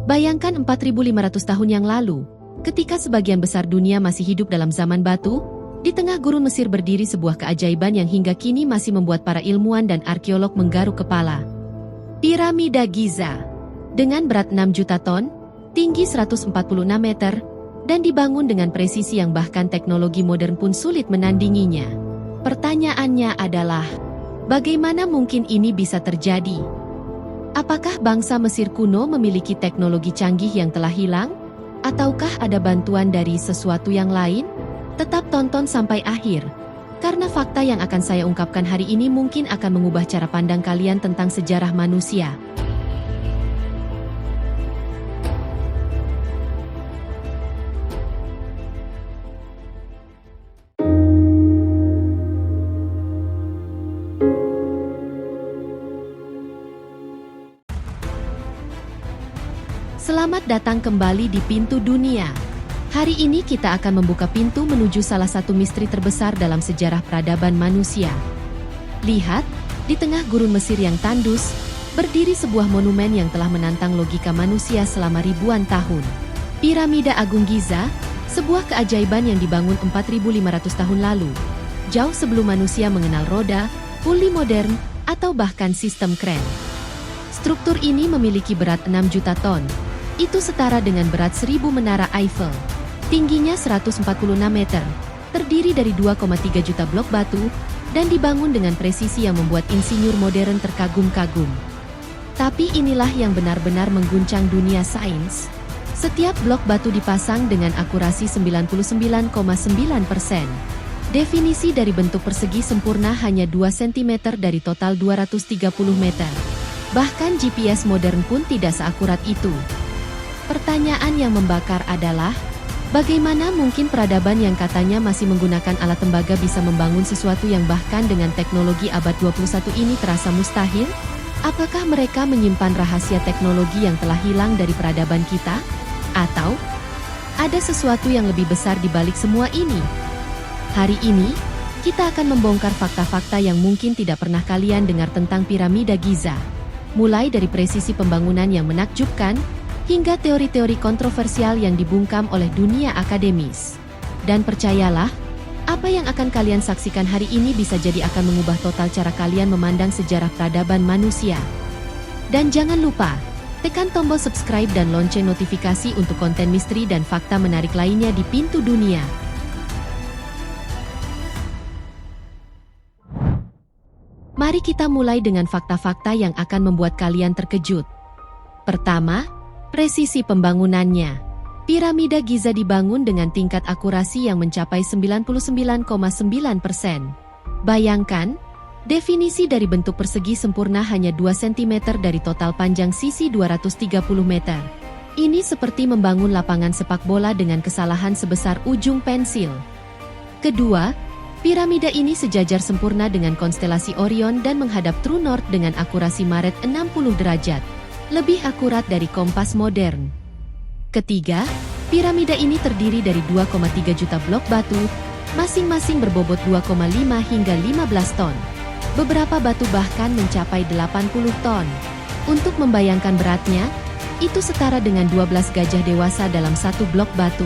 Bayangkan 4.500 tahun yang lalu, ketika sebagian besar dunia masih hidup dalam zaman batu, di tengah gurun Mesir berdiri sebuah keajaiban yang hingga kini masih membuat para ilmuwan dan arkeolog menggaruk kepala. Piramida Giza. Dengan berat 6 juta ton, tinggi 146 meter, dan dibangun dengan presisi yang bahkan teknologi modern pun sulit menandinginya. Pertanyaannya adalah, bagaimana mungkin ini bisa terjadi? Apakah bangsa Mesir kuno memiliki teknologi canggih yang telah hilang? Ataukah ada bantuan dari sesuatu yang lain? Tetap tonton sampai akhir, karena fakta yang akan saya ungkapkan hari ini mungkin akan mengubah cara pandang kalian tentang sejarah manusia. Selamat datang kembali di Pintu Dunia. Hari ini kita akan membuka pintu menuju salah satu misteri terbesar dalam sejarah peradaban manusia. Lihat, di tengah gurun Mesir yang tandus, berdiri sebuah monumen yang telah menantang logika manusia selama ribuan tahun. Piramida Agung Giza, sebuah keajaiban yang dibangun 4.500 tahun lalu, jauh sebelum manusia mengenal roda, puli modern, atau bahkan sistem kren. Struktur ini memiliki berat 6 juta ton. Itu setara dengan berat 1000 menara Eiffel. Tingginya 146 meter, terdiri dari 2,3 juta blok batu, dan dibangun dengan presisi yang membuat insinyur modern terkagum-kagum. Tapi inilah yang benar-benar mengguncang dunia sains. Setiap blok batu dipasang dengan akurasi 99,9%. Definisi dari bentuk persegi sempurna hanya 2 cm dari total 230 meter. Bahkan GPS modern pun tidak seakurat itu. Pertanyaan yang membakar adalah, bagaimana mungkin peradaban yang katanya masih menggunakan alat tembaga bisa membangun sesuatu yang bahkan dengan teknologi abad 21 ini terasa mustahil? Apakah mereka menyimpan rahasia teknologi yang telah hilang dari peradaban kita? Atau ada sesuatu yang lebih besar di balik semua ini? Hari ini, kita akan membongkar fakta-fakta yang mungkin tidak pernah kalian dengar tentang Piramida Giza. Mulai dari presisi pembangunan yang menakjubkan, hingga teori-teori kontroversial yang dibungkam oleh dunia akademis. Dan percayalah, apa yang akan kalian saksikan hari ini bisa jadi akan mengubah total cara kalian memandang sejarah peradaban manusia. Dan jangan lupa, tekan tombol subscribe dan lonceng notifikasi untuk konten misteri dan fakta menarik lainnya di Pintu Dunia. Mari kita mulai dengan fakta-fakta yang akan membuat kalian terkejut. Pertama, presisi pembangunannya. Piramida Giza dibangun dengan tingkat akurasi yang mencapai 99,9%. Bayangkan, definisi dari bentuk persegi sempurna hanya 2 cm dari total panjang sisi 230 meter. Ini seperti membangun lapangan sepak bola dengan kesalahan sebesar ujung pensil. Kedua, piramida ini sejajar sempurna dengan konstelasi Orion dan menghadap True North dengan akurasi Maret 60 derajat. Lebih akurat dari kompas modern. Ketiga, piramida ini terdiri dari 2,3 juta blok batu, masing-masing berbobot 2,5 hingga 15 ton. Beberapa batu bahkan mencapai 80 ton. Untuk membayangkan beratnya, itu setara dengan 12 gajah dewasa dalam satu blok batu.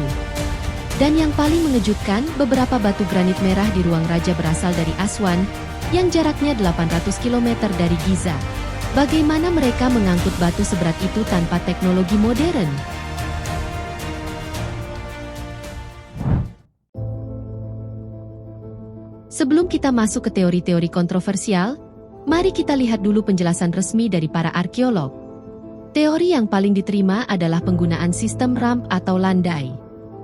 Dan yang paling mengejutkan, beberapa batu granit merah di Ruang Raja berasal dari Aswan, yang jaraknya 800 km dari Giza. Bagaimana mereka mengangkut batu seberat itu tanpa teknologi modern? Sebelum kita masuk ke teori-teori kontroversial, mari kita lihat dulu penjelasan resmi dari para arkeolog. Teori yang paling diterima adalah penggunaan sistem ramp atau landai.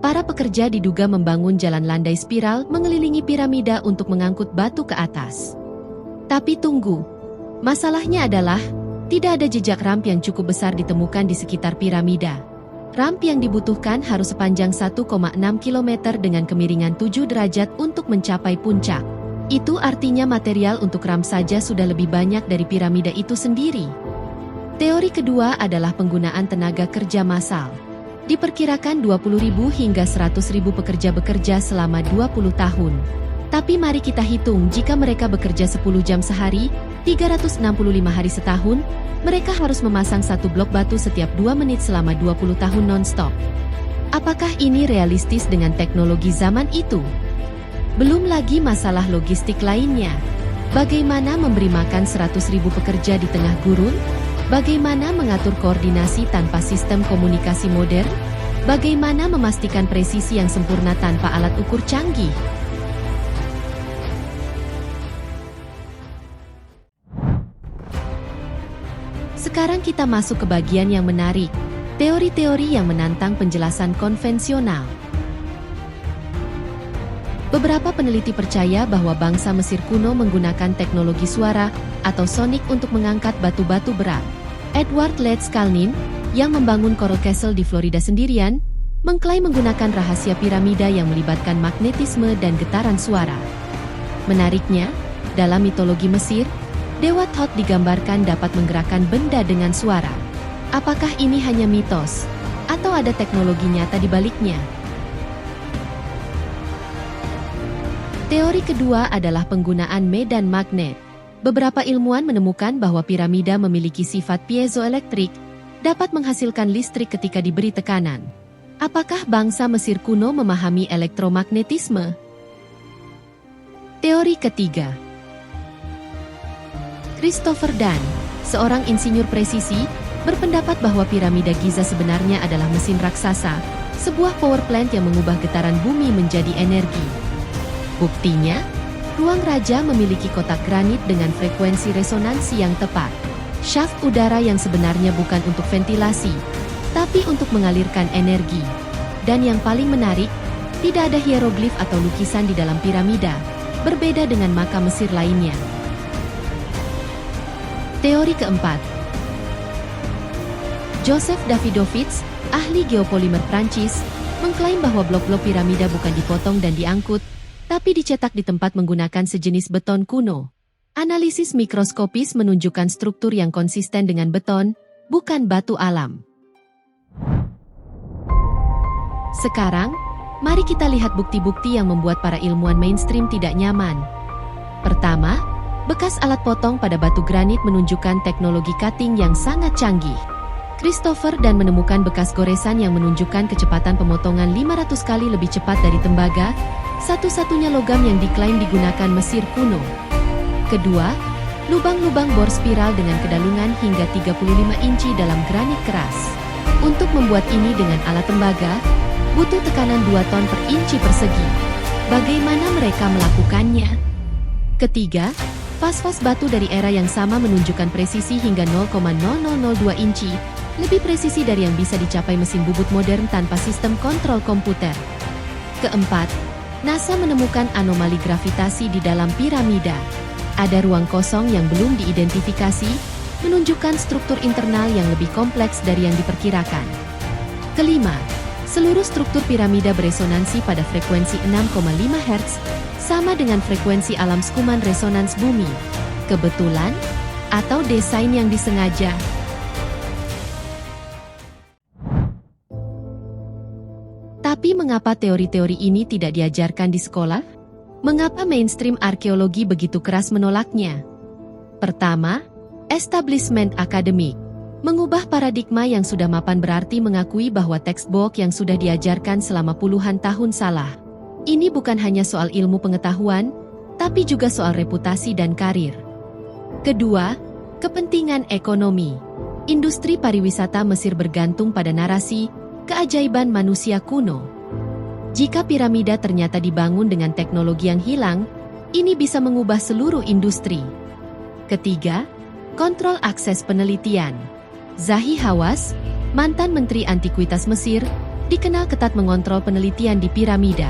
Para pekerja diduga membangun jalan landai spiral mengelilingi piramida untuk mengangkut batu ke atas. Tapi tunggu. Masalahnya adalah, tidak ada jejak ramp yang cukup besar ditemukan di sekitar piramida. Ramp yang dibutuhkan harus sepanjang 1,6 km dengan kemiringan 7 derajat untuk mencapai puncak. Itu artinya material untuk ramp saja sudah lebih banyak dari piramida itu sendiri. Teori kedua adalah penggunaan tenaga kerja massal. Diperkirakan 20.000 hingga 100.000 pekerja bekerja selama 20 tahun. Tapi mari kita hitung jika mereka bekerja 10 jam sehari, 365 hari setahun, mereka harus memasang satu blok batu setiap 2 menit selama 20 tahun non-stop. Apakah ini realistis dengan teknologi zaman itu? Belum lagi masalah logistik lainnya. Bagaimana memberi makan 100.000 pekerja di tengah gurun? Bagaimana mengatur koordinasi tanpa sistem komunikasi modern? Bagaimana memastikan presisi yang sempurna tanpa alat ukur canggih? Sekarang kita masuk ke bagian yang menarik, teori-teori yang menantang penjelasan konvensional. Beberapa peneliti percaya bahwa bangsa Mesir kuno menggunakan teknologi suara atau sonik untuk mengangkat batu-batu berat. Edward Leeds Kalnin, yang membangun Coral Castle di Florida sendirian, mengklaim menggunakan rahasia piramida yang melibatkan magnetisme dan getaran suara. Menariknya, dalam mitologi Mesir, Dewa Thoth digambarkan dapat menggerakkan benda dengan suara. Apakah ini hanya mitos? Atau ada teknologi nyata di baliknya? Teori kedua adalah penggunaan medan magnet. Beberapa ilmuwan menemukan bahwa piramida memiliki sifat piezoelektrik, dapat menghasilkan listrik ketika diberi tekanan. Apakah bangsa Mesir kuno memahami elektromagnetisme? Teori ketiga. Christopher Dunn, seorang insinyur presisi, berpendapat bahwa piramida Giza sebenarnya adalah mesin raksasa, sebuah power plant yang mengubah getaran bumi menjadi energi. Buktinya, ruang raja memiliki kotak granit dengan frekuensi resonansi yang tepat. Shaft udara yang sebenarnya bukan untuk ventilasi, tapi untuk mengalirkan energi. Dan yang paling menarik, tidak ada hieroglif atau lukisan di dalam piramida, berbeda dengan makam Mesir lainnya. Teori keempat. Joseph Davidovits, ahli geopolimer Prancis, mengklaim bahwa blok-blok piramida bukan dipotong dan diangkut, tapi dicetak di tempat menggunakan sejenis beton kuno. Analisis mikroskopis menunjukkan struktur yang konsisten dengan beton, bukan batu alam. Sekarang, mari kita lihat bukti-bukti yang membuat para ilmuwan mainstream tidak nyaman. Pertama, bekas alat potong pada batu granit menunjukkan teknologi cutting yang sangat canggih. Christopher Dunn menemukan bekas goresan yang menunjukkan kecepatan pemotongan 500 kali lebih cepat dari tembaga, satu-satunya logam yang diklaim digunakan Mesir kuno. Kedua, lubang-lubang bor spiral dengan kedalungan hingga 35 inci dalam granit keras. Untuk membuat ini dengan alat tembaga, butuh tekanan 2 ton per inci persegi. Bagaimana mereka melakukannya? Ketiga, vas-vas batu dari era yang sama menunjukkan presisi hingga 0,0002 inci, lebih presisi dari yang bisa dicapai mesin bubut modern tanpa sistem kontrol komputer. Keempat, NASA menemukan anomali gravitasi di dalam piramida. Ada ruang kosong yang belum diidentifikasi, menunjukkan struktur internal yang lebih kompleks dari yang diperkirakan. Kelima, seluruh struktur piramida beresonansi pada frekuensi 6,5 Hz, sama dengan frekuensi alam sekuman resonans bumi. Kebetulan, atau desain yang disengaja? Tapi mengapa teori-teori ini tidak diajarkan di sekolah? Mengapa mainstream arkeologi begitu keras menolaknya? Pertama, establishment akademik. Mengubah paradigma yang sudah mapan berarti mengakui bahwa textbook yang sudah diajarkan selama puluhan tahun salah. Ini bukan hanya soal ilmu pengetahuan, tapi juga soal reputasi dan karir. Kedua, kepentingan ekonomi. Industri pariwisata Mesir bergantung pada narasi keajaiban manusia kuno. Jika piramida ternyata dibangun dengan teknologi yang hilang, ini bisa mengubah seluruh industri. Ketiga, kontrol akses penelitian. Zahi Hawass, mantan Menteri Antikuitas Mesir, dikenal ketat mengontrol penelitian di piramida.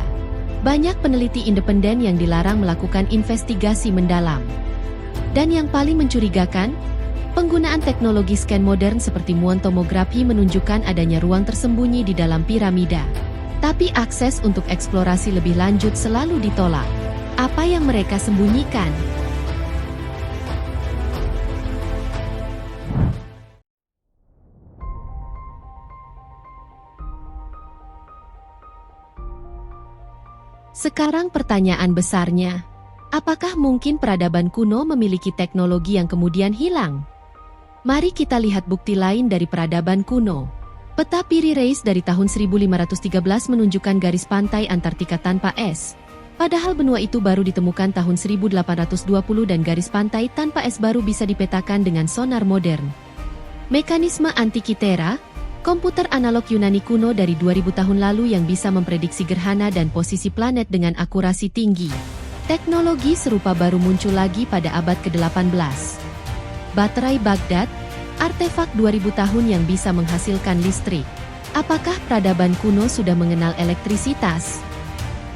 Banyak peneliti independen yang dilarang melakukan investigasi mendalam. Dan yang paling mencurigakan, penggunaan teknologi scan modern seperti muon tomografi menunjukkan adanya ruang tersembunyi di dalam piramida. Tapi akses untuk eksplorasi lebih lanjut selalu ditolak. Apa yang mereka sembunyikan? Sekarang pertanyaan besarnya, Apakah mungkin peradaban kuno memiliki teknologi yang kemudian hilang? Mari kita lihat bukti lain dari peradaban kuno. Peta Piri Reis dari tahun 1513 menunjukkan garis pantai Antartika tanpa es. Padahal benua itu baru ditemukan tahun 1820 dan garis pantai tanpa es baru bisa dipetakan dengan sonar modern. Mekanisme Antikythera, komputer analog Yunani kuno dari 2000 tahun lalu yang bisa memprediksi gerhana dan posisi planet dengan akurasi tinggi. Teknologi serupa baru muncul lagi pada abad ke-18. Baterai Baghdad, artefak 2000 tahun yang bisa menghasilkan listrik. Apakah peradaban kuno sudah mengenal elektrisitas?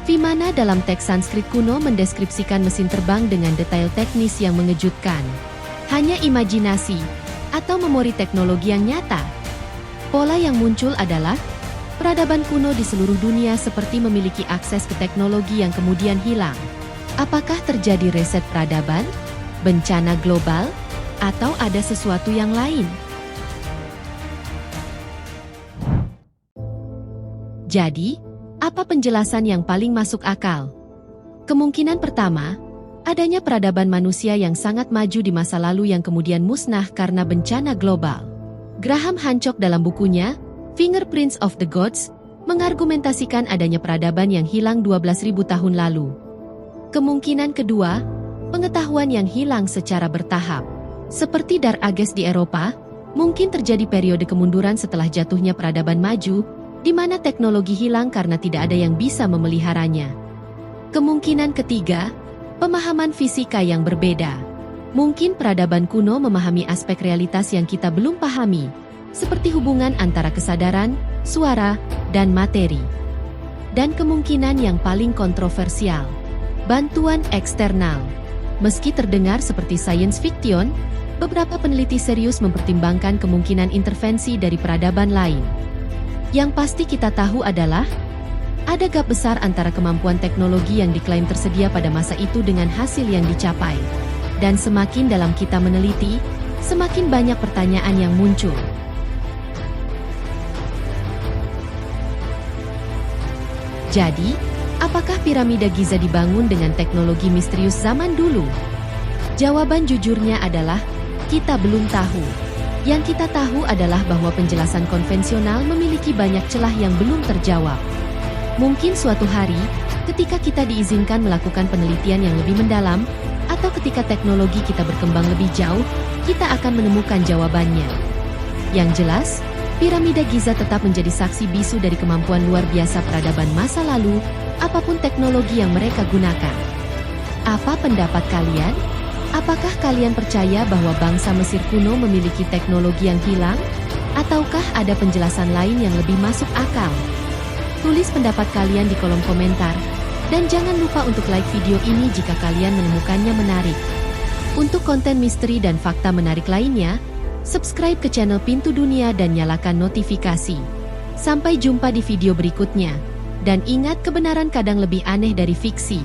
Vimana dalam teks Sanskrit kuno mendeskripsikan mesin terbang dengan detail teknis yang mengejutkan. Hanya imajinasi atau memori teknologi yang nyata? Pola yang muncul adalah peradaban kuno di seluruh dunia seperti memiliki akses ke teknologi yang kemudian hilang. Apakah terjadi reset peradaban, bencana global, atau ada sesuatu yang lain? Jadi, apa penjelasan yang paling masuk akal? Kemungkinan pertama, adanya peradaban manusia yang sangat maju di masa lalu yang kemudian musnah karena bencana global. Graham Hancock dalam bukunya, Fingerprints of the Gods, mengargumentasikan adanya peradaban yang hilang 12.000 tahun lalu. Kemungkinan kedua, pengetahuan yang hilang secara bertahap. Seperti Dark Ages di Eropa, mungkin terjadi periode kemunduran setelah jatuhnya peradaban maju, di mana teknologi hilang karena tidak ada yang bisa memeliharanya. Kemungkinan ketiga, pemahaman fisika yang berbeda. Mungkin peradaban kuno memahami aspek realitas yang kita belum pahami, seperti hubungan antara kesadaran, suara, dan materi. Dan kemungkinan yang paling kontroversial, bantuan eksternal. Meski terdengar seperti science fiction, beberapa peneliti serius mempertimbangkan kemungkinan intervensi dari peradaban lain. Yang pasti kita tahu adalah, ada gap besar antara kemampuan teknologi yang diklaim tersedia pada masa itu dengan hasil yang dicapai. Dan semakin dalam kita meneliti, semakin banyak pertanyaan yang muncul. Jadi, apakah piramida Giza dibangun dengan teknologi misterius zaman dulu? Jawaban jujurnya adalah, kita belum tahu. Yang kita tahu adalah bahwa penjelasan konvensional memiliki banyak celah yang belum terjawab. Mungkin suatu hari, ketika kita diizinkan melakukan penelitian yang lebih mendalam, atau ketika teknologi kita berkembang lebih jauh, kita akan menemukan jawabannya. Yang jelas, piramida Giza tetap menjadi saksi bisu dari kemampuan luar biasa peradaban masa lalu, apapun teknologi yang mereka gunakan. Apa pendapat kalian? Apakah kalian percaya bahwa bangsa Mesir kuno memiliki teknologi yang hilang? Ataukah ada penjelasan lain yang lebih masuk akal? Tulis pendapat kalian di kolom komentar. Dan jangan lupa untuk like video ini jika kalian menemukannya menarik. Untuk konten misteri dan fakta menarik lainnya, subscribe ke channel Pintu Dunia dan nyalakan notifikasi. Sampai jumpa di video berikutnya. Dan ingat, kebenaran kadang lebih aneh dari fiksi.